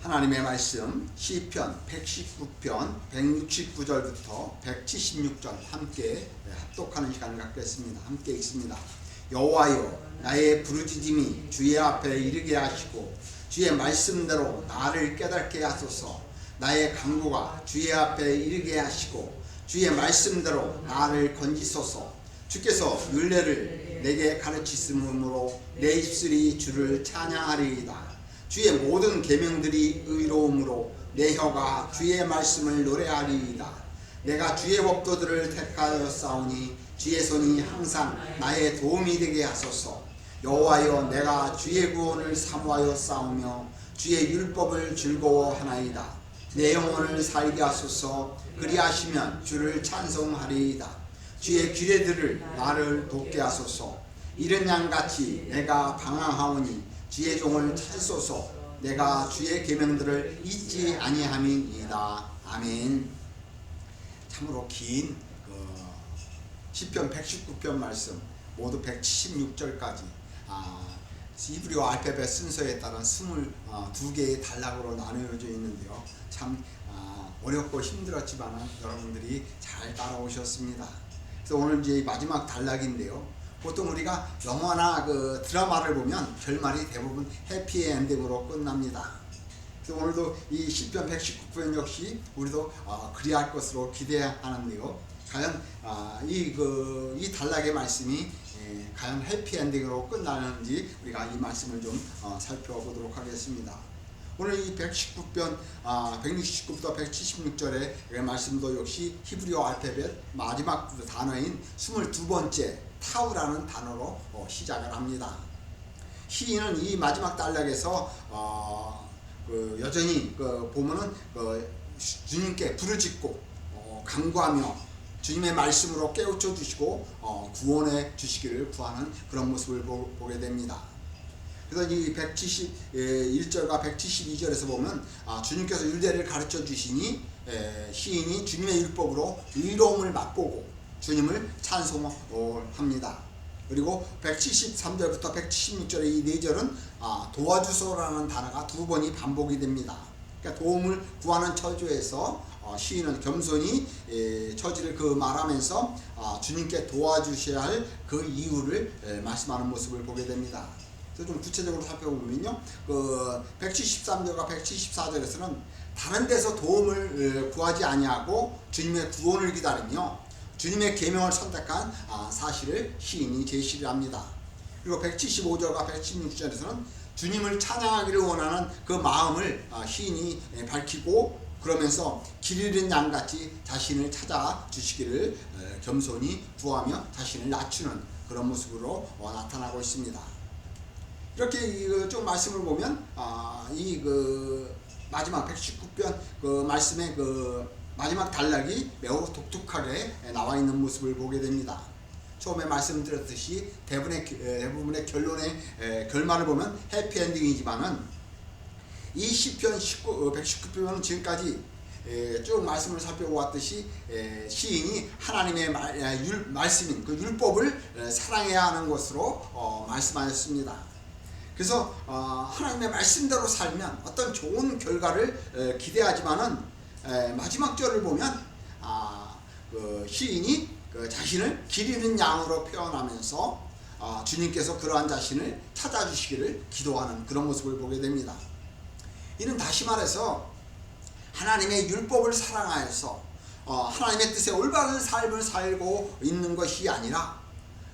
하나님의 말씀 시편 119편 169절부터 176절 함께 합독하는 시간을 갖겠습니다. 함께 읽습니다. 여호와여, 나의 부르짖음이 주의 앞에 이르게 하시고 주의 말씀대로 나를 깨닫게 하소서. 나의 간구가 주의 앞에 이르게 하시고 주의 말씀대로 나를 건지소서. 주께서 율례를 내게 가르치심으로 내 입술이 주를 찬양하리이다. 주의 모든 계명들이 의로움으로 내 혀가 주의 말씀을 노래하리이다. 내가 주의 법도들을 택하여 싸우니 주의 손이 항상 나의 도움이 되게 하소서. 여호와여, 내가 주의 구원을 사모하여 싸우며 주의 율법을 즐거워하나이다. 내 영혼을 살게 하소서. 그리하시면 주를 찬송하리이다. 주의 규례들을 나를 돕게 하소서. 이른 양같이 내가 방황하오니 주의 종을 찾으소서. 내가 주의 계명들을 잊지 아니함이니이다. 아멘. 참으로 긴 시편 119편 말씀 모두 176절까지 히브리어 알파벳 순서에 따른 22개의 단락으로 나누어져 있는데요. 참 어렵고 힘들었지만 여러분들이 잘 따라오셨습니다. 그래서 오늘 이제 마지막 단락인데요. 보통 우리가 영화나 드라마를 보면 결말이 대부분 해피엔딩으로 끝납니다. 그래서 오늘도 이 시편 119편 역시 우리도 그리할 것으로 기대하는데요. 과연 이 단락의 말씀이 과연 해피엔딩으로 끝나는지 우리가 이 말씀을 좀 살펴보도록 하겠습니다. 오늘 이 119편 169부터 176절의 말씀도 역시 히브리어 알파벳 마지막 단어인 22번째 타우라는 단어로 시작을 합니다. 시인은 이 마지막 단락에서 여전히 보면은 주님께 부르짖고 간구하며 주님의 말씀으로 깨우쳐 주시고 구원해 주시기를 구하는 그런 모습을 보게 됩니다. 그래서 이 171절과 172절에서 보면 주님께서 율례를 가르쳐 주시니 시인이 주님의 율법으로 의로움을 맛보고 주님을 찬송합니다. 그리고 173절부터 176절의 이 4절은 도와주소라는 단어가 2번이 반복이 됩니다. 그러니까 도움을 구하는 처지에서 시인은 겸손히 처지를 말하면서 주님께 도와주셔야 할 그 이유를 말씀하는 모습을 보게 됩니다. 그래서 좀 구체적으로 살펴보면요, 173절과 174절에서는 다른 데서 도움을 구하지 아니하고 주님의 구원을 기다리며 주님의 계명을 선택한 사실을 시인이 제시를 합니다. 그리고 175절과 176절에서는 주님을 찬양하기를 원하는 그 마음을 시인이 밝히고 그러면서 길 잃은 양같이 자신을 찾아 주시기를 겸손히 구하며 자신을 낮추는 그런 모습으로 나타나고 있습니다. 이렇게 좀 말씀을 보면 마지막 119편 말씀의 마지막 단락이 매우 독특하게 나와 있는 모습을 보게 됩니다. 처음에 말씀드렸듯이 대부분의 결말을 보면 해피엔딩이지만은 이 시편 119편은 지금까지 쭉 말씀을 살펴보았듯이 시인이 하나님의 말씀인 그 율법을 사랑해야 하는 것으로 말씀하였습니다. 그래서 하나님의 말씀대로 살면 어떤 좋은 결과를 기대하지만은 마지막 절을 보면 시인이 자신을 길 잃은 양으로 표현하면서 주님께서 그러한 자신을 찾아주시기를 기도하는 그런 모습을 보게 됩니다. 이는 다시 말해서 하나님의 율법을 사랑하여서 하나님의 뜻에 올바른 삶을 살고 있는 것이 아니라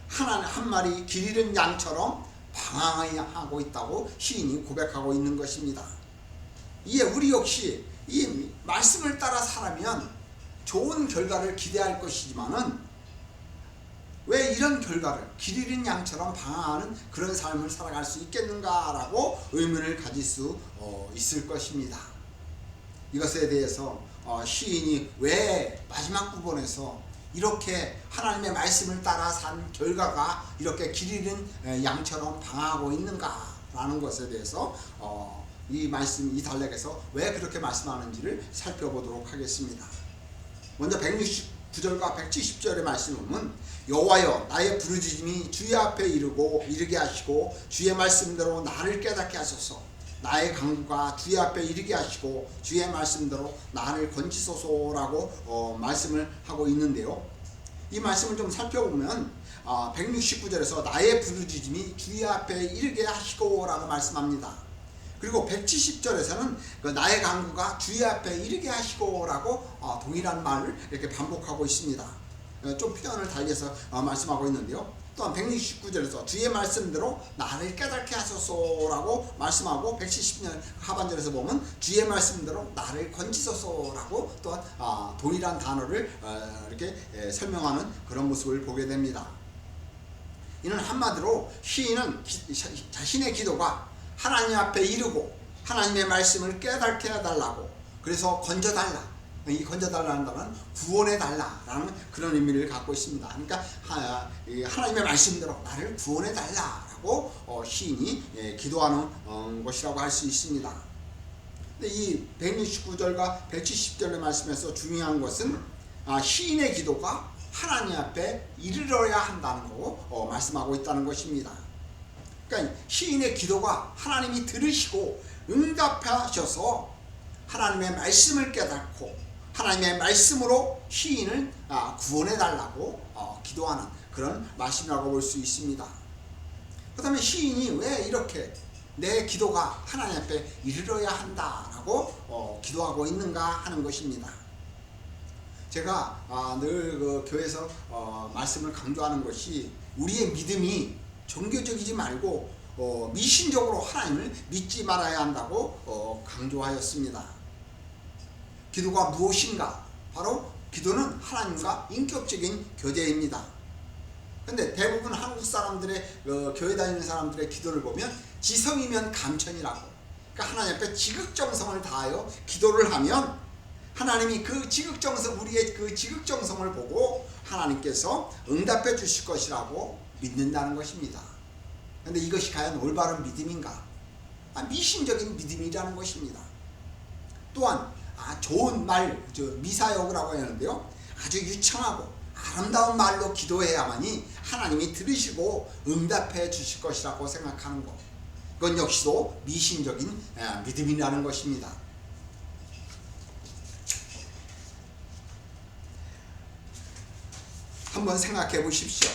한 마리 길 잃은 양처럼 방황하고 있다고 시인이 고백하고 있는 것입니다. 이에 우리 역시 이 말씀을 따라 살면 좋은 결과를 기대할 것이지만은 왜 이런 결과를 길 잃은 양처럼 방황하는 그런 삶을 살아갈 수 있겠는가라고 의문을 가질 수 있을 것입니다. 이것에 대해서 시인이 왜 마지막 부분에서 이렇게 하나님의 말씀을 따라 산 결과가 이렇게 길 잃은 양처럼 방황하고 있는가라는 것에 대해서 이 단락에서 왜 그렇게 말씀하는지를 살펴보도록 하겠습니다. 먼저 169절과 170절의 말씀을 보면 여호와여, 나의 부르짖음이 주의 앞에 이르게 하시고 주의 말씀대로 나를 깨닫게 하소서. 나의 강구가 주의 앞에 이르게 하시고 주의 말씀대로 나를 건지소서라고 말씀을 하고 있는데요. 이 말씀을 좀 살펴보면 169절에서 나의 부르짖음이 주의 앞에 이르게 하시고 라고 말씀합니다. 그리고 170절에서는 나의 강구가 주의 앞에 이르게 하시고 라고 동일한 말을 이렇게 반복하고 있습니다. 좀 표현을 달리해서 말씀하고 있는데요. 또한 169절에서 주의 말씀대로 나를 깨닫게 하소서라고 말씀하고 170절 하반절에서 보면 주의 말씀대로 나를 건지소서라고 또한 동일한 단어를 이렇게 설명하는 그런 모습을 보게 됩니다. 이는 한마디로 시인은 자신의 기도가 하나님 앞에 이르고 하나님의 말씀을 깨닫게 해달라고, 그래서 건져달라, 이 건져달라는 단어는 구원해달라라는 그런 의미를 갖고 있습니다. 그러니까 하나님의 말씀대로 나를 구원해달라라고 시인이 기도하는 것이라고 할 수 있습니다. 근데 이 169절과 170절의 말씀에서 중요한 것은 시인의 기도가 하나님 앞에 이르러야 한다는 거 말씀하고 있다는 것입니다. 그러니까 시인의 기도가 하나님이 들으시고 응답하셔서 하나님의 말씀을 깨닫고 하나님의 말씀으로 시인을 구원해달라고 기도하는 그런 말씀이라고 볼 수 있습니다. 그렇다면 시인이 왜 이렇게 내 기도가 하나님 앞에 이르러야 한다라고 기도하고 있는가 하는 것입니다. 제가 늘 그 교회에서 말씀을 강조하는 것이 우리의 믿음이 종교적이지 말고 미신적으로 하나님을 믿지 말아야 한다고 강조하였습니다. 기도가 무엇인가? 바로 기도는 하나님과 인격적인 교제입니다. 근데 대부분 한국 사람들의 교회 다니는 사람들의 기도를 보면 지성이면 감천이라고, 그러니까 하나님 앞에 지극정성을 다하여 기도를 하면 하나님이 그 지극정성, 우리의 그 지극정성을 보고 하나님께서 응답해 주실 것이라고 믿는다는 것입니다. 그런데 이것이 과연 올바른 믿음인가? 미신적인 믿음이라는 것입니다. 또한 좋은 말, 미사여구라고 하는데요, 아주 유창하고 아름다운 말로 기도해야만이 하나님이 들으시고 응답해 주실 것이라고 생각하는 것, 이건 역시도 미신적인 믿음이라는 것입니다. 한번 생각해 보십시오.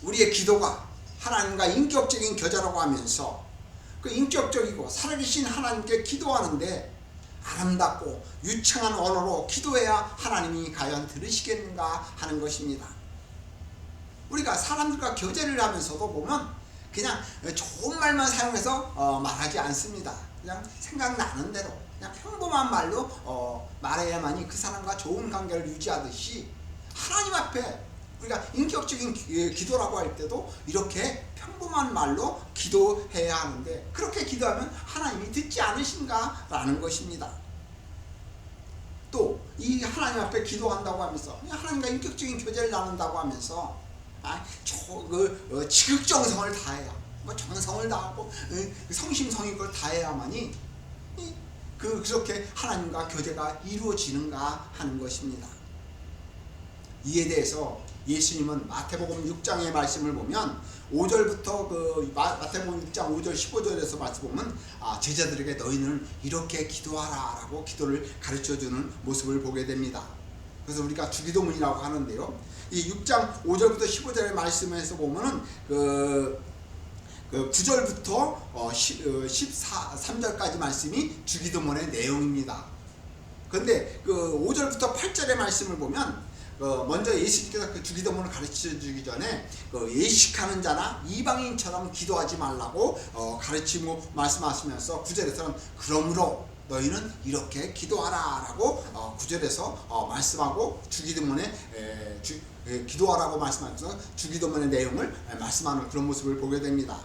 우리의 기도가 하나님과 인격적인 교제라고 하면서 그 인격적이고 살아계신 하나님께 기도하는데 아름답고 유창한 언어로 기도해야 하나님이 과연 들으시겠는가 하는 것입니다. 우리가 사람들과 교제를 하면서도 보면 그냥 좋은 말만 사용해서 말하지 않습니다. 그냥 생각나는 대로 그냥 평범한 말로 말해야만이 그 사람과 좋은 관계를 유지하듯이 하나님 앞에 우리가 인격적인 기도라고 할 때도 이렇게 평범한 말로 기도해야 하는데, 그렇게 기도하면 하나님이 듣지 않으신가 라는 것입니다. 또 이 하나님 앞에 기도한다고 하면서 하나님과 인격적인 교제를 나눈다고 하면서 지극정성을 다해야, 정성을 다하고 성심성의껏 다해야만이 그렇게 하나님과 교제가 이루어지는가 하는 것입니다. 이에 대해서 예수님은 마태복음 6장의 말씀을 보면 5절부터 마태복음 6장 5절 15절에서 말씀 보면 제자들에게 너희는 이렇게 기도하라 라고 기도를 가르쳐주는 모습을 보게 됩니다. 그래서 우리가 주기도문이라고 하는데요, 이 6장 5절부터 15절의 말씀에서 보면은 그 9절부터 13절까지 말씀이 주기도문의 내용입니다. 그런데 그 5절부터 8절의 말씀을 보면 먼저 예수님께서 그 주기도문을 가르쳐 주기 전에 예식하는 자나 이방인처럼 기도하지 말라고 가르치고 말씀하시면서 9절에서는 그러므로 너희는 이렇게 기도하라 라고 9절에서 말씀하고 주기도문에 기도하라고 말씀하면서 주기도문의 내용을 말씀하는 그런 모습을 보게 됩니다.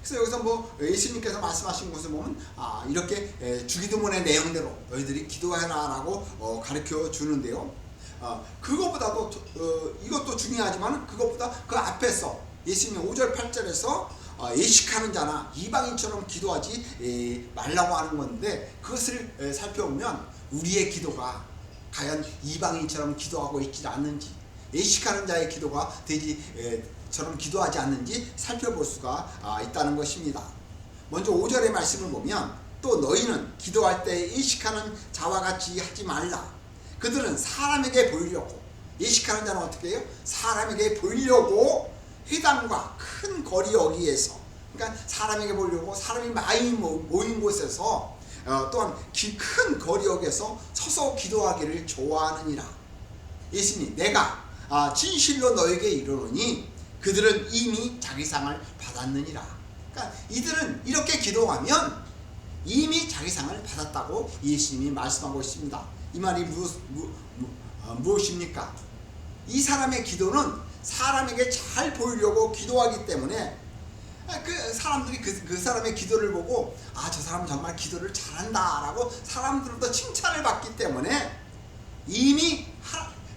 그래서 여기서 예수님께서 말씀하신 것을 보면 이렇게 주기도문의 내용대로 너희들이 기도해라 라고 가르쳐 주는데요, 그것보다도 이것도 중요하지만 그것보다 그 앞에서 예수님이 5절 8절에서 예식하는 자나 이방인처럼 기도하지 말라고 하는 건데, 그것을 살펴보면 우리의 기도가 과연 이방인처럼 기도하고 있지 않는지, 예식하는 자의 기도가 돼지처럼 기도하지 않는지 살펴볼 수가 있다는 것입니다. 먼저 5절의 말씀을 보면 또 너희는 기도할 때 의식하는 자와 같이 하지 말라. 그들은 사람에게 보이려고, 의식하는 자는 어떻게 해요? 사람에게 보이려고 회당과 큰 거리 여기에서, 그러니까 사람에게 보이려고 사람이 많이 모인 곳에서 또한 큰 거리역에서 서서 기도하기를 좋아하느니라. 예수님, 내가 진실로 너에게 이르노니 그들은 이미 자기 상을 받았느니라. 그러니까 이들은 이렇게 기도하면 이미 자기 상을 받았다고 예수님이 말씀하고 있습니다. 이 말이 무엇입니까? 이 사람의 기도는 사람에게 잘 보이려고 기도하기 때문에 그 사람들이 그 사람의 기도를 보고 저 사람은 정말 기도를 잘한다 라고 사람들로부터 칭찬을 받기 때문에 이미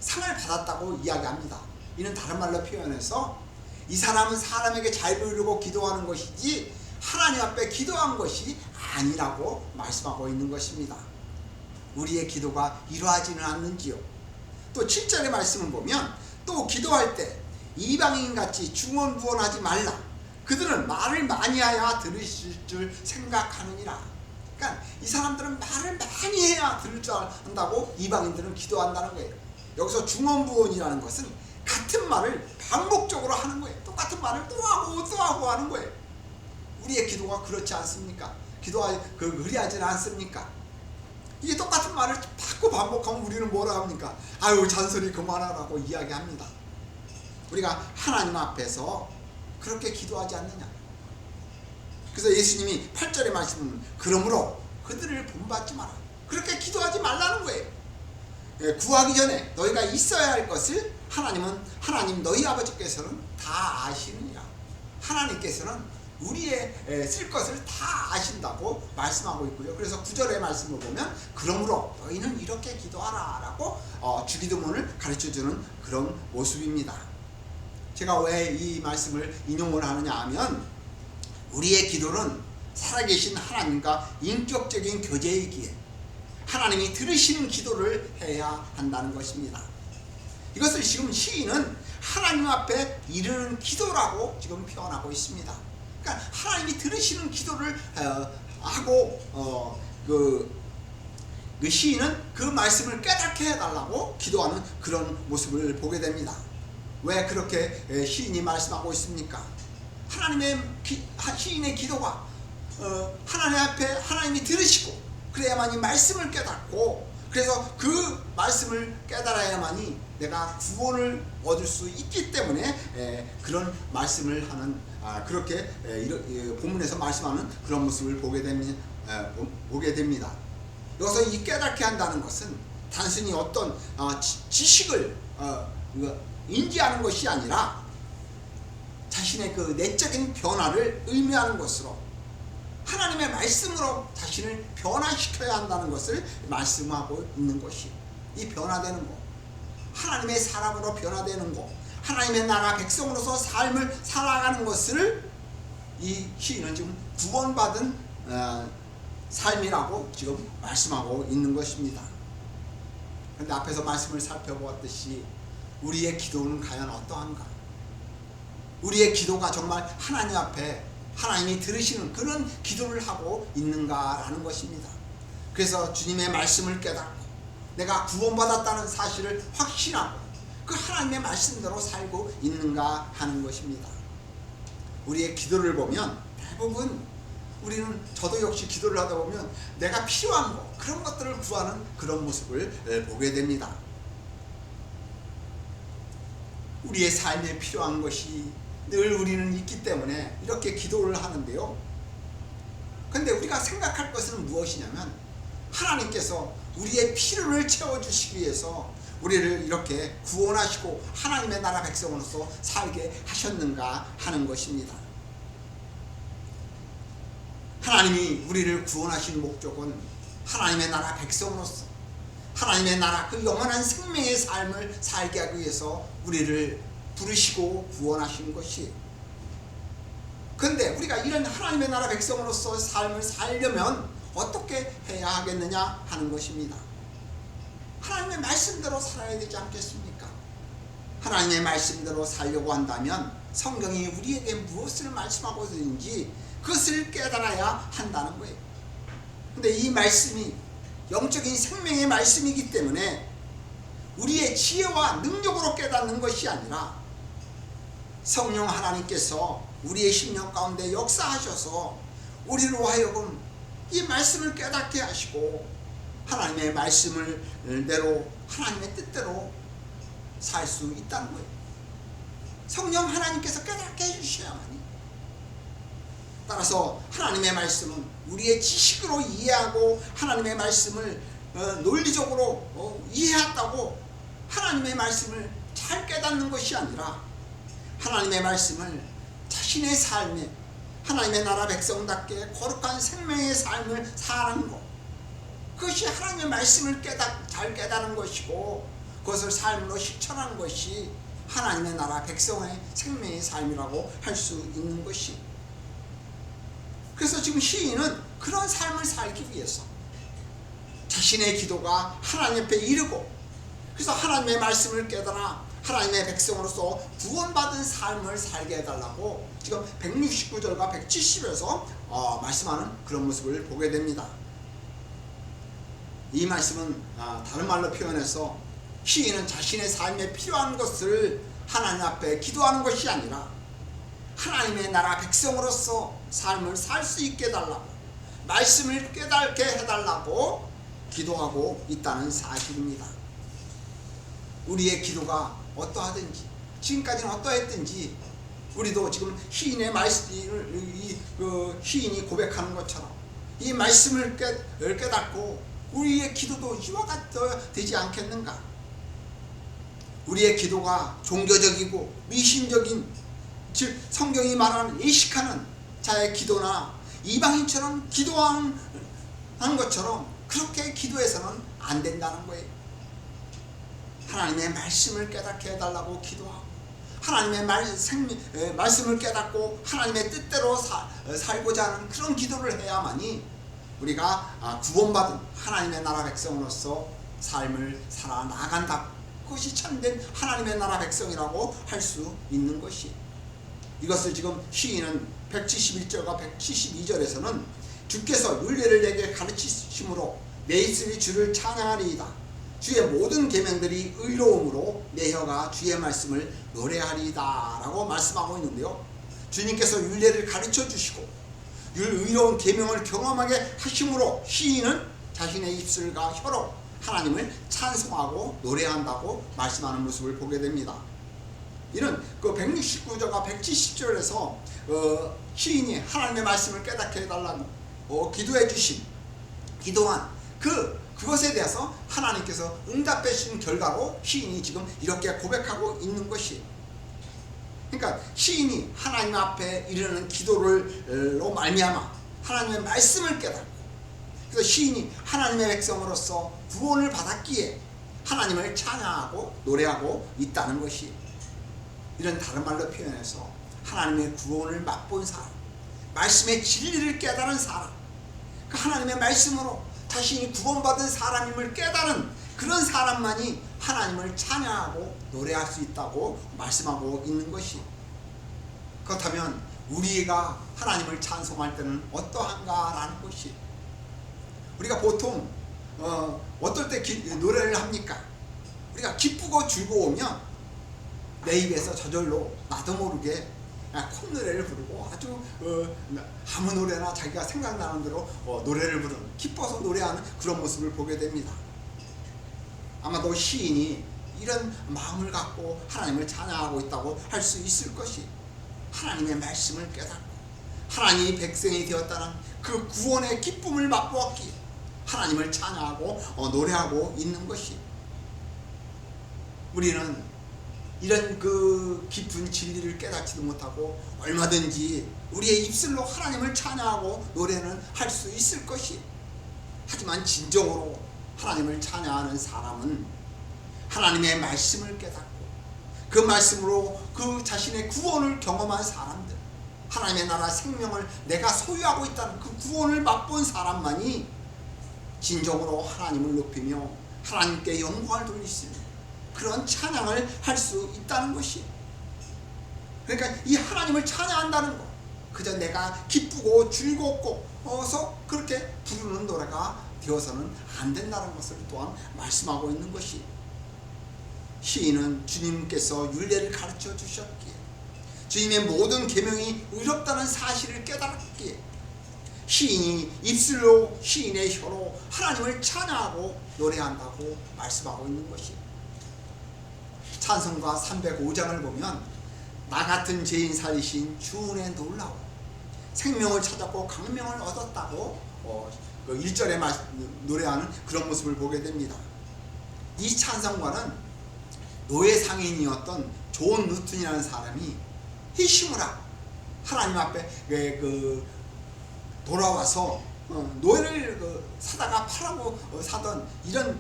상을 받았다고 이야기합니다. 이는 다른 말로 표현해서 이 사람은 사람에게 잘 보이려고 기도하는 것이지 하나님 앞에 기도한 것이 아니라고 말씀하고 있는 것입니다. 우리의 기도가 이러하지는 않는지요. 또 7절의 말씀을 보면 또 기도할 때 이방인같이 중언부언하지 말라. 그들은 말을 많이 하여 들으실 줄 생각하느니라. 그러니까 이 사람들은 말을 많이 해야 들을 줄 안다고 이방인들은 기도한다는 거예요. 여기서 중언부언이라는 것은 같은 말을 반복적으로 하는 거예요. 똑같은 말을 또 하고 또 하고 하는 거예요. 우리의 기도가 그렇지 않습니까? 그리하지는 않습니까? 이게 똑같은 말을 자꾸 반복하면 우리는 뭐라 합니까? 아유, 잔소리 그만하라고 이야기합니다. 우리가 하나님 앞에서 그렇게 기도하지 않느냐. 그래서 예수님이 8절의 말씀은 그러므로 그들을 본받지 마라. 그렇게 기도하지 말라는 거예요. 구하기 전에 너희가 있어야 할 것을 하나님 너희 아버지께서는 다 아시느니라. 하나님께서는 우리의 쓸 것을 다 아신다고 말씀하고 있고요. 그래서 9절의 말씀을 보면 그러므로 너희는 이렇게 기도하라 라고 주기도문을 가르쳐주는 그런 모습입니다. 제가 왜 이 말씀을 인용을 하느냐 하면 우리의 기도는 살아계신 하나님과 인격적인 교제이기에 하나님이 들으시는 기도를 해야 한다는 것입니다. 이것을 지금 시인은 하나님 앞에 이르는 기도라고 지금 표현하고 있습니다. 그러니까 하나님이 들으시는 기도를 하고 그 시인은 그 말씀을 깨닫게 해달라고 기도하는 그런 모습을 보게 됩니다. 왜 그렇게 시인이 말씀하고 있습니까? 시인의 기도가 하나님 앞에 하나님이 들으시고 그래야만이 말씀을 깨닫고, 그래서 그 말씀을 깨달아야만이 내가 구원을 얻을 수 있기 때문에 그런 말씀을 하는 그렇게 본문에서 말씀하는 그런 모습을 보게 됩니다. 여기서 이 깨닫게 한다는 것은 단순히 어떤 지식을 인지하는 것이 아니라 자신의 그 내적인 변화를 의미하는 것으로 하나님의 말씀으로 자신을 변화시켜야 한다는 것을 말씀하고 있는 것이, 이 변화되는 것, 하나님의 사람으로 변화되는 것, 하나님의 나라 백성으로서 삶을 살아가는 것을 이 시인은 지금 구원받은 삶이라고 지금 말씀하고 있는 것입니다. 그런데 앞에서 말씀을 살펴보았듯이 우리의 기도는 과연 어떠한가? 우리의 기도가 정말 하나님 앞에 하나님이 들으시는 그런 기도를 하고 있는가라는 것입니다. 그래서 주님의 말씀을 깨닫고 내가 구원받았다는 사실을 확신하고 그 하나님의 말씀대로 살고 있는가 하는 것입니다. 우리의 기도를 보면 대부분 저도 역시 기도를 하다 보면 내가 필요한 것, 그런 것들을 구하는 그런 모습을 보게 됩니다. 우리의 삶에 필요한 것이 늘 우리는 있기 때문에 이렇게 기도를 하는데요. 그런데 우리가 생각할 것은 무엇이냐면 하나님께서 우리의 필요를 채워주시기 위해서 우리를 이렇게 구원하시고 하나님의 나라 백성으로서 살게 하셨는가 하는 것입니다. 하나님이 우리를 구원하신 목적은 하나님의 나라 백성으로서 하나님의 나라 그 영원한 생명의 삶을 살게 하기 위해서 우리를 부르시고 구원하신 것이. 그런데 우리가 이런 하나님의 나라 백성으로서 삶을 살려면 어떻게 해야 하겠느냐 하는 것입니다. 하나님의 말씀대로 살아야 되지 않겠습니까? 하나님의 말씀대로 살려고 한다면 성경이 우리에게 무엇을 말씀하고 있는지 그것을 깨달아야 한다는 거예요. 근데 이 말씀이 영적인 생명의 말씀이기 때문에 우리의 지혜와 능력으로 깨닫는 것이 아니라 성령 하나님께서 우리의 심령 가운데 역사하셔서 우리로 하여금 이 말씀을 깨닫게 하시고 하나님의 말씀을 대로 하나님의 뜻대로 살 수 있다는 거예요. 성령 하나님께서 깨닫게 해주셔야만이. 따라서 하나님의 말씀은 우리의 지식으로 이해하고 하나님의 말씀을 논리적으로 이해했다고 하나님의 말씀을 잘 깨닫는 것이 아니라 하나님의 말씀을 자신의 삶에 하나님의 나라 백성답게 거룩한 생명의 삶을 사는 것, 그것이 하나님의 말씀을 잘 깨닫는 것이고 그것을 삶으로 실천하는 것이 하나님의 나라 백성의 생명의 삶이라고 할 수 있는 것이. 그래서 지금 시인은 그런 삶을 살기 위해서 자신의 기도가 하나님 앞에 이르고 그래서 하나님의 말씀을 깨달아 하나님의 백성으로서 구원받은 삶을 살게 해달라고 지금 169절과 170에서 말씀하는 그런 모습을 보게 됩니다. 이 말씀은 다른 말로 표현해서 시인은 자신의 삶에 필요한 것을 하나님 앞에 기도하는 것이 아니라 하나님의 나라 백성으로서 삶을 살 수 있게 해달라고, 말씀을 깨닫게 해달라고 기도하고 있다는 사실입니다. 우리의 기도가 어떠하든지 지금까지는 어떠했든지 우리도 지금 시인의 말씀을 시인이 고백하는 것처럼 이 말씀을 깨닫고 우리의 기도도 이와 같아야 되지 않겠는가? 우리의 기도가 종교적이고 미신적인, 즉 성경이 말하는 예식하는 자의 기도나 이방인처럼 기도하는 것처럼 그렇게 기도해서는 안 된다는 거예요. 하나님의 말씀을 깨닫게 해달라고 기도하고 하나님의 말씀을 깨닫고 하나님의 뜻대로 살고자 하는 그런 기도를 해야만이 우리가 구원받은 하나님의 나라 백성으로서 삶을 살아나간다. 그것이 참된 하나님의 나라 백성이라고 할 수 있는 것이. 이것을 지금 시인은 171절과 172절에서는 주께서 율례를 내게 가르치심으로 내 입술이 주를 찬양하리이다. 주의 모든 계명들이 의로움으로 내 혀가 주의 말씀을 노래하리이다 라고 말씀하고 있는데요, 주님께서 율례를 가르쳐 주시고 의로운 계명을 경험하게 하심으로 시인은 자신의 입술과 혀로 하나님을 찬송하고 노래한다고 말씀하는 모습을 보게 됩니다. 이는 그 169절과 170절에서 시인이 하나님의 말씀을 깨닫게 해달라고 기도해 주신 기도한 그것에 대해서 하나님께서 응답해 주신 결과로 시인이 지금 이렇게 고백하고 있는 것이. 그러니까 시인이 하나님 앞에 이르는 기도로 말미암아 하나님의 말씀을 깨닫고, 그래서 시인이 하나님의 백성으로서 구원을 받았기에 하나님을 찬양하고 노래하고 있다는 것이. 이런 다른 말로 표현해서 하나님의 구원을 맛본 사람, 말씀의 진리를 깨달은 사람, 그 하나님의 말씀으로 자신이 구원받은 사람임을 깨달은 그런 사람만이 하나님을 찬양하고 노래할 수 있다고 말씀하고 있는 것이. 그렇다면 우리가 하나님을 찬송할 때는 어떠한가 라는 것이. 우리가 보통 어떨 때 노래를 합니까? 우리가 기쁘고 즐거우면 내 입에서 저절로 나도 모르게 콧노래를 부르고 아주 아무 노래나 자기가 생각나는 대로 노래를 부르는, 기뻐서 노래하는 그런 모습을 보게 됩니다. 아마도 시인이 이런 마음을 갖고 하나님을 찬양하고 있다고 할 수 있을 것이, 하나님의 말씀을 깨닫고 하나님이 백성이 되었다는 그 구원의 기쁨을 맛보았기에 하나님을 찬양하고 노래하고 있는 것이. 우리는 이런 그 깊은 진리를 깨닫지도 못하고 얼마든지 우리의 입술로 하나님을 찬양하고 노래는 할 수 있을 것이. 하지만 진정으로 하나님을 찬양하는 사람은 하나님의 말씀을 깨닫고 그 말씀으로 그 자신의 구원을 경험한 사람들, 하나님의 나라 생명을 내가 소유하고 있다는 그 구원을 맛본 사람만이 진정으로 하나님을 높이며 하나님께 영광을 돌릴 수 있는 그런 찬양을 할 수 있다는 것이. 그러니까 이 하나님을 찬양한다는 것, 그저 내가 기쁘고 즐겁고 어서 그렇게 부르는 노래가 되어서는 안 된다는 것을 또한 말씀하고 있는 것이, 시인은 주님께서 율례를 가르쳐 주셨기에, 주님의 모든 계명이 의롭다는 사실을 깨달았기에 시인이 입술로, 시인의 혀로 하나님을 찬양하고 노래한다고 말씀하고 있는 것이, 찬송가 305장을 보면 나 같은 죄인 살리신 주 은혜 놀라워, 생명을 찾았고 강명을 얻었다고 그 1절에 노래하는 그런 모습을 보게 됩니다. 이 찬송가는 노예 상인이었던 존 누튼이라는 사람이 희심으로 하나님 앞에 돌아와서 노예를 사다가 팔라고 사던 이런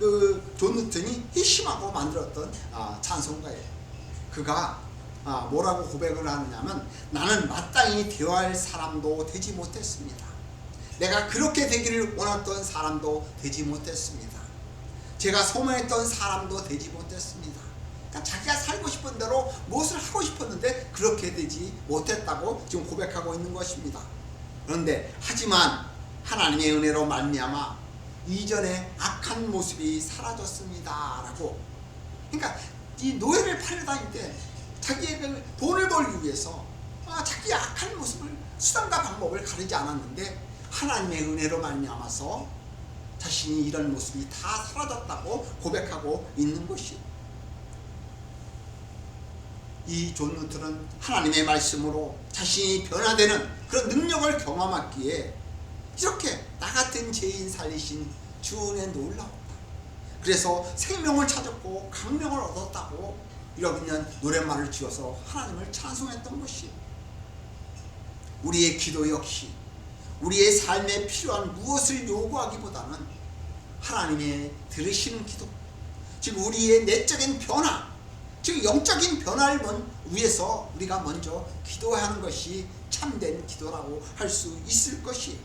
존 누튼이 희심하고 만들었던 찬송가예요. 그가 뭐라고 고백을 하느냐면, 나는 마땅히 대화할 사람도 되지 못했습니다. 내가 그렇게 되기를 원했던 사람도 되지 못했습니다. 제가 소망했던 사람도 되지 못했습니다. 그러니까 자기가 살고 싶은 대로 무엇을 하고 싶었는데 그렇게 되지 못했다고 지금 고백하고 있는 것입니다. 그런데 하지만 하나님의 은혜로 말미암아 이전에 악한 모습이 사라졌습니다 라고. 그러니까 이 노예를 팔려 다닐 때 자기의 그 돈을 벌기 위해서 자기의 악한 모습을, 수단과 방법을 가리지 않았는데 하나님의 은혜로 말미암아서 자신이 이런 모습이 다 사라졌다고 고백하고 있는 것이, 이 존 누튼은 하나님의 말씀으로 자신이 변화되는 그런 능력을 경험했기에 이렇게 나 같은 죄인 살리신 주 은혜 놀라웠다, 그래서 생명을 찾았고 강명을 얻었다고 이런 노랫말을 지어서 하나님을 찬송했던 것이, 우리의 기도 역시 우리의 삶에 필요한 무엇을 요구하기보다는 하나님의 들으시는 기도, 즉 우리의 내적인 변화, 즉 영적인 변화를 위해서 우리가 먼저 기도하는 것이 참된 기도라고 할 수 있을 것이,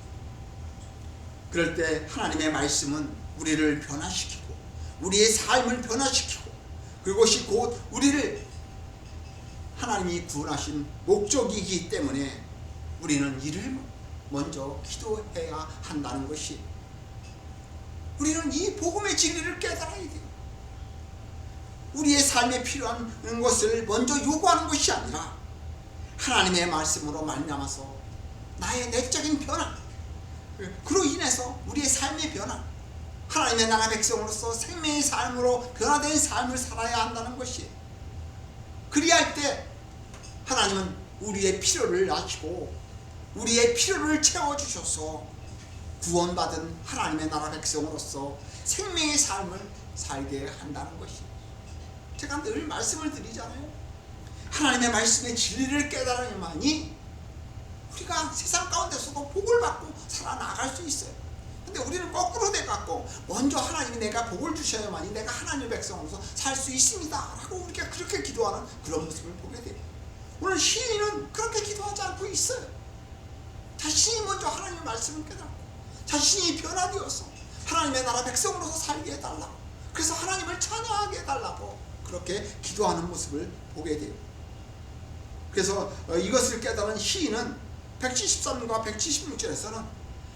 그럴 때 하나님의 말씀은 우리를 변화시키고 우리의 삶을 변화시키고 그것이 곧 우리를 하나님이 구원하신 목적이기 때문에 우리는 이를 먼저 기도해야 한다는 것이, 우리는 이 복음의 진리를 깨달아야 돼요. 우리의 삶에 필요한 것을 먼저 요구하는 것이 아니라 하나님의 말씀으로 말미암아서 나의 내적인 변화, 그로 인해서 우리의 삶의 변화, 하나님의 나라 백성으로서 생명의 삶으로 변화된 삶을 살아야 한다는 것이, 그리할 때 하나님은 우리의 필요를 아시고 우리의 필요를 채워주셔서 구원받은 하나님의 나라 백성으로서 생명의 삶을 살게 한다는 것이, 제가 늘 말씀을 드리잖아요. 하나님의 말씀의 진리를 깨달아야만이 우리가 세상 가운데서도 복을 받고 살아나갈 수 있어요. 근데 우리는 거꾸로 돼갖고 먼저 하나님이 내가 복을 주셔야만이 내가 하나님의 백성으로서 살 수 있습니다 라고 우리가 그렇게 기도하는 그런 모습을 보게 돼요. 오늘 시인은 그렇게 기도하지 않고 있어요. 자신이 먼저 하나님의 말씀을 깨닫고 자신이 변화되어서 하나님의 나라 백성으로서 살게 해달라고, 그래서 하나님을 찬양하게 해달라고 그렇게 기도하는 모습을 보게 돼요. 그래서 이것을 깨달은 시인은 173과 176절에서는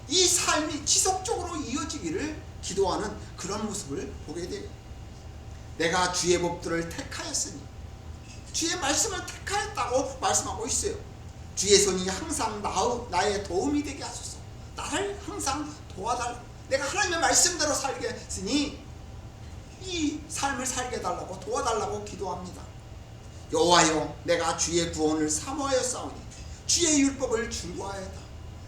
이 삶이 지속적으로 이어지기를 기도하는 그런 모습을 보게 돼요. 내가 주의 법들을 택하였으니, 주의 말씀을 택하였다고 말씀하고 있어요. 주의 손이 항상 나의 도움이 되게 하소서. 나를 항상 도와달라. 내가 하나님의 말씀대로 살게 했으니 이 삶을 살게 해달라고 도와달라고 기도합니다. 여호와여, 내가 주의 구원을 사모하였사오니 주의 율법을 즐거워하였다.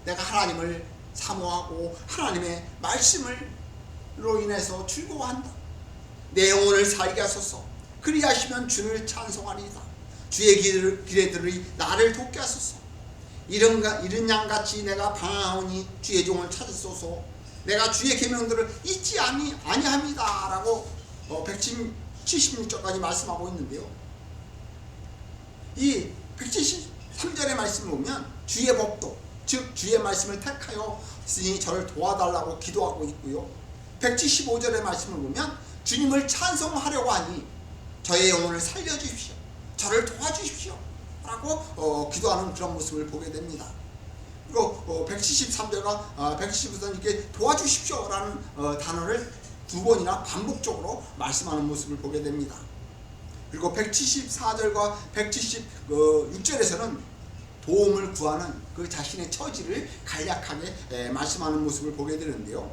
내가 하나님을 사모하고 하나님의 말씀으로 인해서 즐거워한다. 내 영혼을 살게 하소서. 그리하시면 주를 찬송하리이다. 주의 길에 들으리 나를 돕게 하소서. 이른 양같이 내가 방황하오니 주의 종을 찾으소서. 내가 주의 계명들을 잊지 아니합니다 라고 176절까지 말씀하고 있는데요, 이 173절의 말씀을 보면 주의 법도, 즉 주의 말씀을 택하였으니 저를 도와달라고 기도하고 있고요, 175절의 말씀을 보면 주님을 찬송하려고 하니 저의 영혼을 살려주십시오, 저를 도와주십시오 라고 기도하는 그런 모습을 보게 됩니다. 그리고 173절과 170절은 이렇게 도와주십시오라는 단어를 두 번이나 반복적으로 말씀하는 모습을 보게 됩니다. 그리고 174절과 176절에서는 도움을 구하는 그 자신의 처지를 간략하게 말씀하는 모습을 보게 되는데요.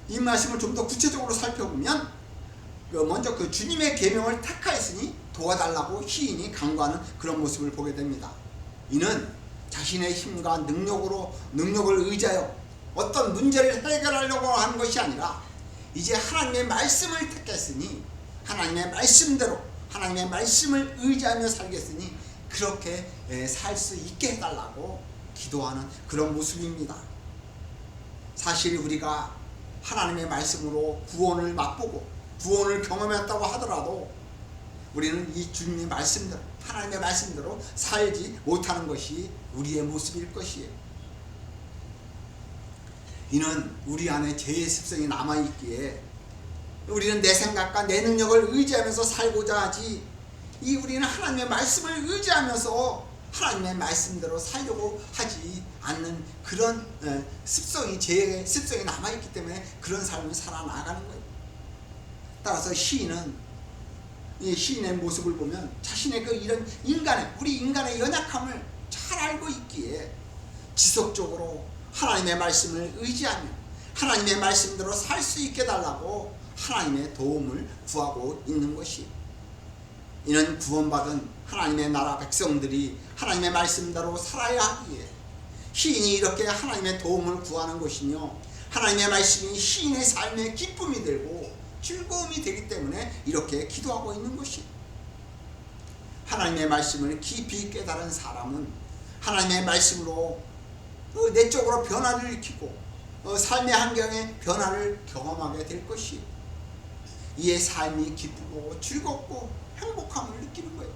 이 말씀을 좀 더 구체적으로 살펴보면 먼저 그 주님의 계명을 택하였으니 도와달라고 시인이 간구하는 그런 모습을 보게 됩니다. 이는 자신의 힘과 능력을 의지하여 어떤 문제를 해결하려고 하는 것이 아니라 이제 하나님의 말씀을 택했으니 하나님의 말씀대로 하나님의 말씀을 의지하며 살겠으니 그렇게 살 수 있게 해달라고 기도하는 그런 모습입니다. 사실 우리가 하나님의 말씀으로 구원을 맛보고 구원을 경험했다고 하더라도 우리는 이 주님의 말씀대로 하나님의 말씀대로 살지 못하는 것이 우리의 모습일 것이에요. 이는 우리 안에 죄의 습성이 남아있기에 우리는 내 생각과 내 능력을 의지하면서 살고자 하지, 우리는 하나님의 말씀을 의지하면서 하나님의 말씀대로 살려고 하지 않는 그런 죄의 습성이 남아있기 때문에 그런 삶을 살아나가는 거예요. 따라서 시인은 이 시인의 모습을 보면 자신의 이런 우리 인간의 연약함을 잘 알고 있기에 지속적으로 하나님의 말씀을 의지하며 하나님의 말씀대로 살 수 있게 달라고 하나님의 도움을 구하고 있는 것이, 이는 구원받은 하나님의 나라 백성들이 하나님의 말씀대로 살아야 하기에 시인이 이렇게 하나님의 도움을 구하는 것이며 하나님의 말씀이 시인의 삶의 기쁨이 되고 즐거움이 되기 때문에 이렇게 기도하고 있는 것이, 하나님의 말씀을 깊이 깨달은 사람은 하나님의 말씀으로 내적으로 변화를 일으키고 삶의 환경에 변화를 경험하게 될 것이, 이에 삶이 기쁘고 즐겁고 행복함을 느끼는 거예요.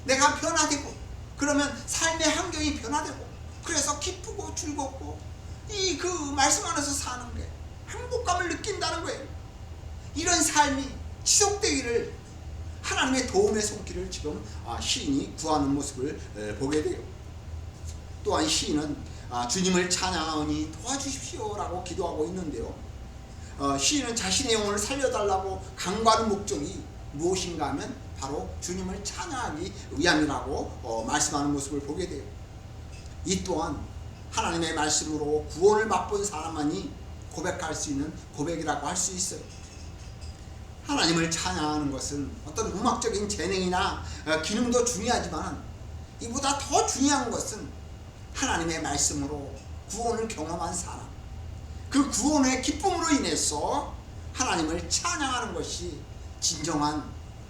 내가 변화되고 그러면 삶의 환경이 변화되고 그래서 기쁘고 즐겁고 그 말씀 안에서 사는 게 행복감을 느낀다는 거예요. 이런 삶이 지속되기를 하나님의 도움의 손길을 지금 시인이 구하는 모습을 보게 돼요. 또한 시인은 주님을 찬양하오니 도와주십시오라고 기도하고 있는데요. 시인은 자신의 영혼을 살려달라고 간구하는 목적이 무엇인가 하면 바로 주님을 찬양하기 위함이라고 말씀하는 모습을 보게 돼요. 이 또한 하나님의 말씀으로 구원을 맛본 사람만이 고백할 수 있는 고백이라고 할 수 있어요. 하나님을 찬양하는 것은 어떤 음악적인 재능이나 기능도 중요하지만 이보다 더 중요한 것은 하나님의 말씀으로 구원을 경험한 사람, 그 구원의 기쁨으로 인해서 하나님을 찬양하는 것이 진정한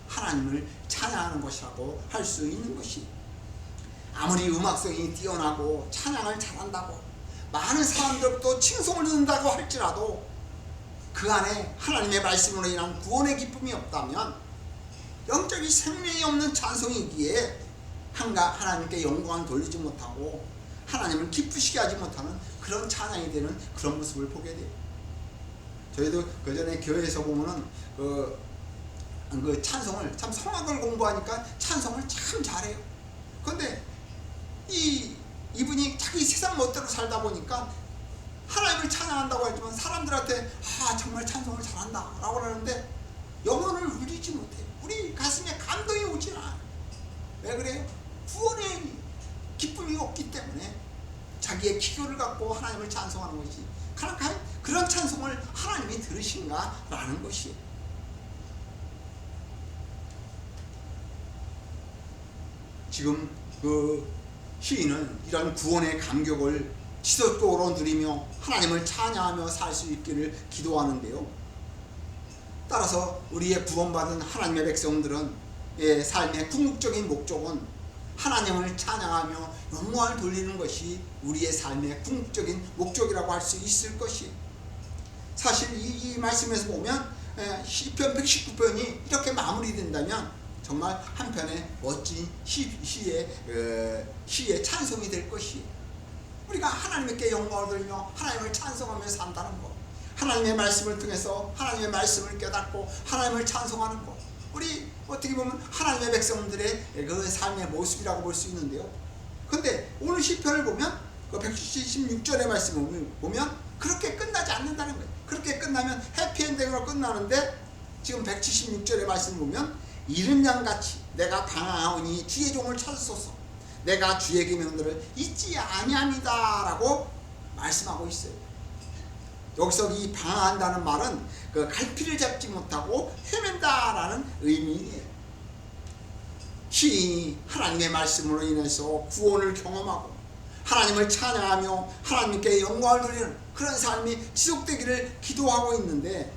하나님을 찬양하는 것이라고 할 수 있는 것이, 아무리 음악성이 뛰어나고 찬양을 잘한다고 많은 사람들부터 칭송을 듣는다고 할지라도 그 안에 하나님의 말씀으로 인한 구원의 기쁨이 없다면 영적인 생명이 없는 찬송이기에 하나님께 영광을 돌리지 못하고 하나님을 기쁘시게 하지 못하는 그런 찬양이 되는 그런 모습을 보게 돼요. 저희도 그전에 교회에서 보면은 그 찬송을 참 성악을 공부하니까 찬송을 참 잘해요. 그런데 이분이 자기 세상 멋대로 살다 보니까 하나님을 찬양한다고 하지만 사람들한테 정말 찬송을 잘한다 라고 하는데 영혼을 울리지 못해요. 우리 가슴에 감동이 오지 않아요. 왜 그래요? 구원의 기쁨이 없기 때문에 자기의 기교를 갖고 하나님을 찬송하는 것이, 그런 찬송을 하나님이 들으신가 라는 것이에요. 지금 그 시인은 이런 구원의 감격을 지속적으로 누리며 하나님을 찬양하며 살 수 있기를 기도하는데요. 따라서 우리의 구원받은 하나님의 백성들은 삶의 궁극적인 목적은 하나님을 찬양하며 영광을 돌리는 것이 우리의 삶의 궁극적인 목적이라고 할 수 있을 것이, 사실 이 말씀에서 보면 시편 119편이 이렇게 마무리된다면 정말 한편의 멋진 시의 찬송이 될 것이, 우리가 하나님께 영광을 돌리며 하나님을 찬송하며 산다는 것, 하나님의 말씀을 통해서 하나님의 말씀을 깨닫고 하나님을 찬송하는 것, 우리 어떻게 보면 하나님의 백성들의 그 삶의 모습이라고 볼 수 있는데요. 근데 오늘 시편을 보면 그 176절의 말씀을 보면 그렇게 끝나지 않는다는 거예요. 그렇게 끝나면 해피엔딩으로 끝나는데 지금 176절의 말씀을 보면 이른 양같이 내가 방황하오니 주의 종을 찾으소서 내가 주의 계명들을 잊지 아니합니다 라고 말씀하고 있어요. 여기서 이 방황한다는 말은 그 갈피를 잡지 못하고 헤맨다 라는 의미예요. 시인이 하나님의 말씀으로 인해서 구원을 경험하고 하나님을 찬양하며 하나님께 영광을 돌리는 그런 삶이 지속되기를 기도하고 있는데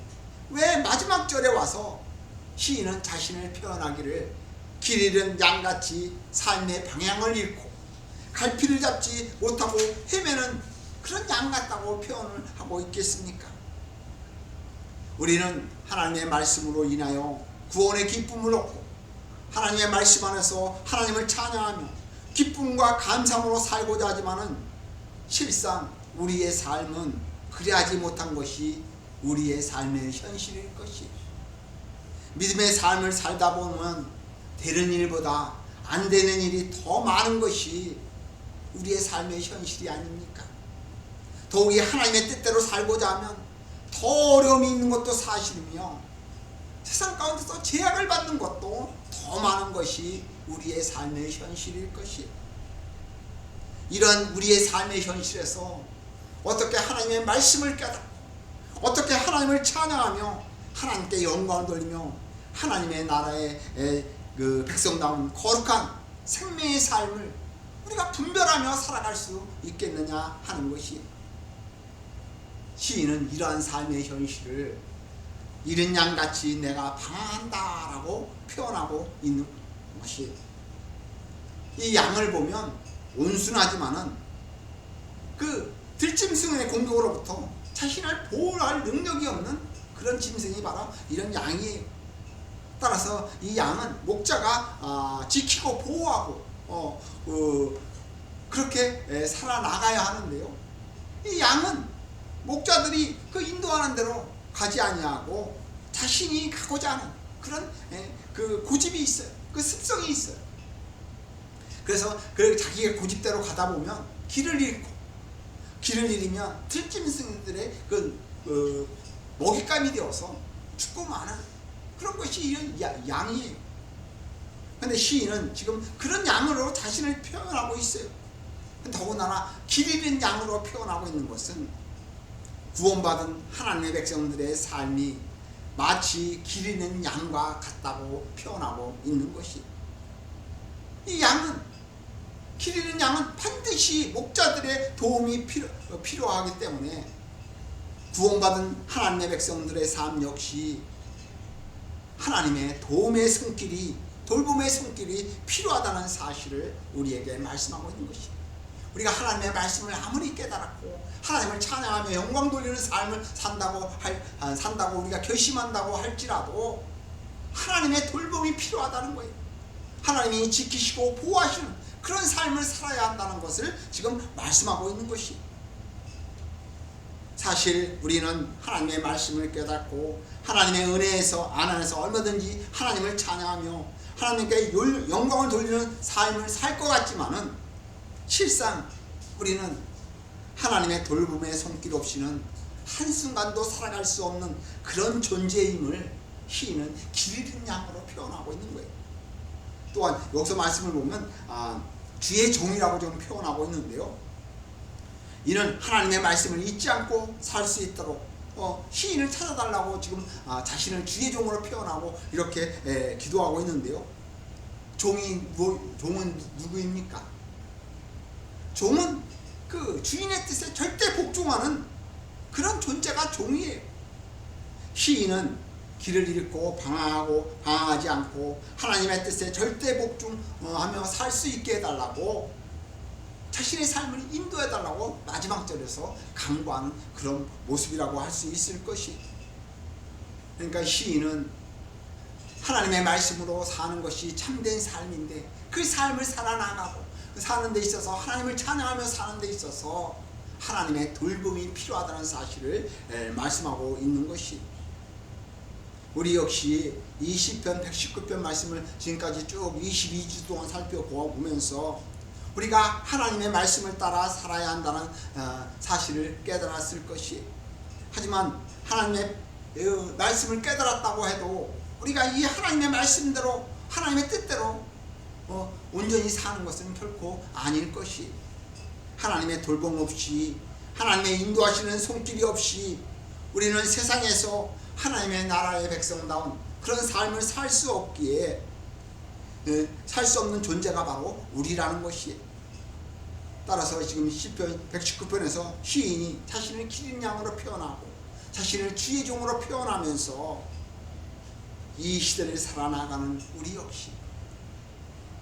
왜 마지막 절에 와서 시인은 자신을 표현하기를 길 잃은 양같이 삶의 방향을 잃고 갈피를 잡지 못하고 헤매는 그런 양 같다고 표현을 하고 있겠습니까? 우리는 하나님의 말씀으로 인하여 구원의 기쁨을 얻고 하나님의 말씀 안에서 하나님을 찬양하며 기쁨과 감사함으로 살고자 하지만은 실상 우리의 삶은 그리하지 못한 것이 우리의 삶의 현실일 것이에요. 믿음의 삶을 살다 보면 되는 일보다 안 되는 일이 더 많은 것이 우리의 삶의 현실이 아닙니까? 더욱이 하나님의 뜻대로 살고자 하면 더 어려움이 있는 것도 사실이며 세상 가운데서 제약을 받는 것도 더 많은 것이 우리의 삶의 현실일 것이에요. 이런 우리의 삶의 현실에서 어떻게 하나님의 말씀을 깨닫고 어떻게 하나님을 찬양하며 하나님께 영광을 돌리며 하나님의 나라의 그 백성다운 거룩한 생명의 삶을 우리가 분별하며 살아갈 수 있겠느냐 하는 것이 시인은 이러한 삶의 현실을 이른 양같이 내가 방황한다 라고 표현하고 있는 것이 이 양을 보면 온순하지만은 그 들짐승의 공격으로부터 자신을 보호할 능력이 없는 그런 짐승이 바로 이런 양이에요. 따라서 이 양은 목자가 지키고 보호하고 그렇게 살아나가야 하는데요. 이 양은 목자들이 그 인도하는 대로 가지 아니하고 자신이 가고자 하는 그런 그 고집이 있어요. 그 습성이 있어요. 그래서 그 자기의 고집대로 가다 보면 길을 잃으면 들짐승들의 그 먹잇감이 되어서 죽고 마는 그런 것이 이런 양이에요. 근데 시인은 지금 그런 양으로 자신을 표현하고 있어요. 더군다나 길 잃은 양으로 표현하고 있는 것은 구원받은 하나님의 백성들의 삶이 마치 길 잃는 양과 같다고 표현하고 있는 것이 이 양은 길 잃는 양은 반드시 목자들의 도움이 필요하기 때문에 구원받은 하나님의 백성들의 삶 역시 하나님의 도움의 손길이 돌봄의 손길이 필요하다는 사실을 우리에게 말씀하고 있는 것이 우리가 하나님의 말씀을 아무리 깨달았고 하나님을 찬양하며 영광 돌리는 삶을 산다고 우리가 결심한다고 할지라도 하나님의 돌봄이 필요하다는 거예요. 하나님이 지키시고 보호하시는 그런 삶을 살아야 한다는 것을 지금 말씀하고 있는 것이 사실 우리는 하나님의 말씀을 깨닫고 하나님의 은혜에서 안에서 얼마든지 하나님을 찬양하며 하나님께 영광을 돌리는 삶을 살 것 같지만은 실상 우리는 하나님의 돌봄의 손길 없이는 한순간도 살아갈 수 없는 그런 존재임을 시인은 길 잃은 양으로 표현하고 있는 거예요. 또한 여기서 말씀을 보면 주의 종이라고 좀 표현하고 있는데요. 이는 하나님의 말씀을 잊지 않고 살 수 있도록 시인을 찾아달라고 지금 자신을 주의 종으로 표현하고 이렇게 기도하고 있는데요. 종은 누구입니까? 종은 그 주인의 뜻에 절대 복종하는 그런 존재가 종이에요. 시인은 길을 잃고 방황하지 않고 하나님의 뜻에 절대 복종하며 살 수 있게 해달라고 자신의 삶을 인도해달라고 마지막 절에서 강구하는 그런 모습이라고 할 수 있을 것이 그러니까 시인은 하나님의 말씀으로 사는 것이 참된 삶인데 그 삶을 살아나가고 사는 데 있어서 하나님을 찬양하며 사는 데 있어서 하나님의 돌봄이 필요하다는 사실을 말씀하고 있는 것이 우리 역시 이 시편 119편 말씀을 지금까지 쭉 22주 동안 살펴보면서 우리가 하나님의 말씀을 따라 살아야 한다는 사실을 깨달았을 것이, 하지만 하나님의 말씀을 깨달았다고 해도 우리가 이 하나님의 말씀대로 하나님의 뜻대로 온전히 사는 것은 결코 아닐 것이, 하나님의 돌봄 없이 하나님의 인도하시는 손길이 없이 우리는 세상에서 하나님의 나라의 백성다운 그런 삶을 살 수 없기에 살 수 없는 존재가 바로 우리라는 것이에요. 따라서 지금 시편 119편에서 시인이 자신을 기린 양으로 표현하고 자신을 주의 종으로 표현하면서 이 시대를 살아나가는 우리 역시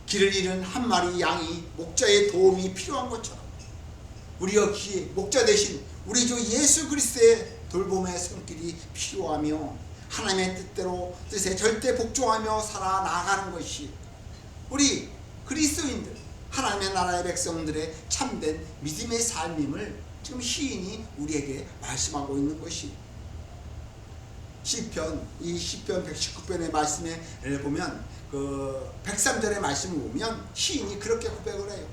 길을 잃은 한 마리 양이 목자의 도움이 필요한 것처럼 우리 역시 목자 대신 우리 주 예수 그리스도의 돌봄의 손길이 필요하며 하나님의 뜻에 절대 복종하며 살아나가는 것이 우리 그리스도인들 하나님의 나라의 백성들의 참된 믿음의 삶임을 지금 시인이 우리에게 말씀하고 있는 것이, 시편 119편의 말씀에 보면 그 103절의 말씀을 보면 시인이 그렇게 고백을 해요.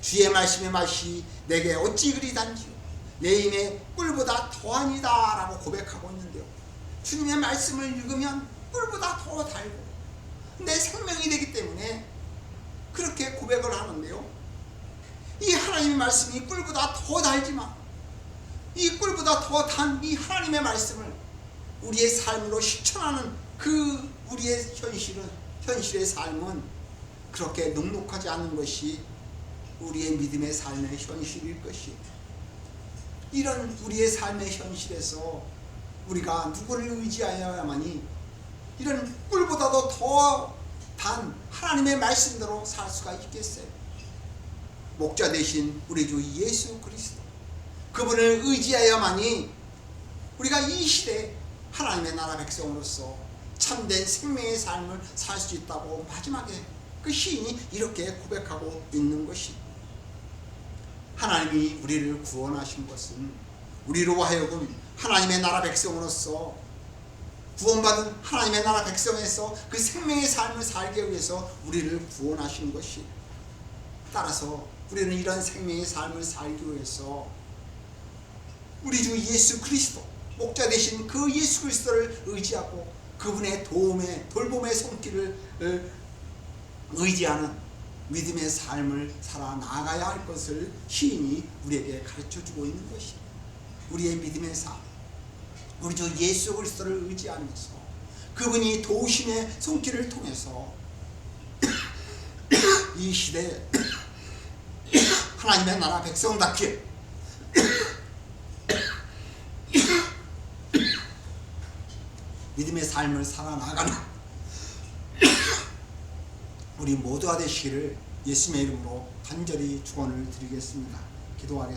주의 말씀의 맛이 내게 어찌 그리 단지요 내 힘의 꿀보다 더하니다 라고 고백하고 있는데요, 주님의 말씀을 읽으면 꿀보다 더 달고 내 생명이 되기 때문에 그렇게 고백을 하는데요, 이 하나님의 말씀이 꿀보다 더 달지만 이 꿀보다 더 단 이 하나님의 말씀을 우리의 삶으로 실천하는 그 우리의 현실의 삶은 그렇게 넉넉하지 않은 것이 우리의 믿음의 삶의 현실일 것이에요. 이런 우리의 삶의 현실에서 우리가 누구를 의지하여야만이 이런 꿀보다도 더 단 하나님의 말씀대로 살 수가 있겠어요. 목자 대신 우리 주 예수 그리스도 그분을 의지하여야만이 우리가 이 시대에 하나님의 나라 백성으로서 참된 생명의 삶을 살 수 있다고 마지막에 그 시인이 이렇게 고백하고 있는 것이, 하나님이 우리를 구원하신 것은 우리로 하여금 하나님의 나라 백성으로서 구원받은 하나님의 나라 백성에서 그 생명의 삶을 살기 위해서 우리를 구원하신 것이, 따라서 우리는 이런 생명의 삶을 살기 위해서 우리 주 예수 그리스도 목자 되신 그 예수 그리스도를 의지하고 그분의 돌봄의 손길을 의지하는 믿음의 삶을 살아나가야 할 것을 시인이 우리에게 가르쳐주고 있는 것이, 우리의 믿음의 삶, 우리 주 예수 그리스도를 의지하면서 그분이 도우심의 손길을 통해서 이 시대에 하나님의 나라 백성답게 믿음의 삶을 살아나가는 우리 모두가 되시기를 예수님의 이름으로 간절히 축원을 드리겠습니다. 기도하겠습니다.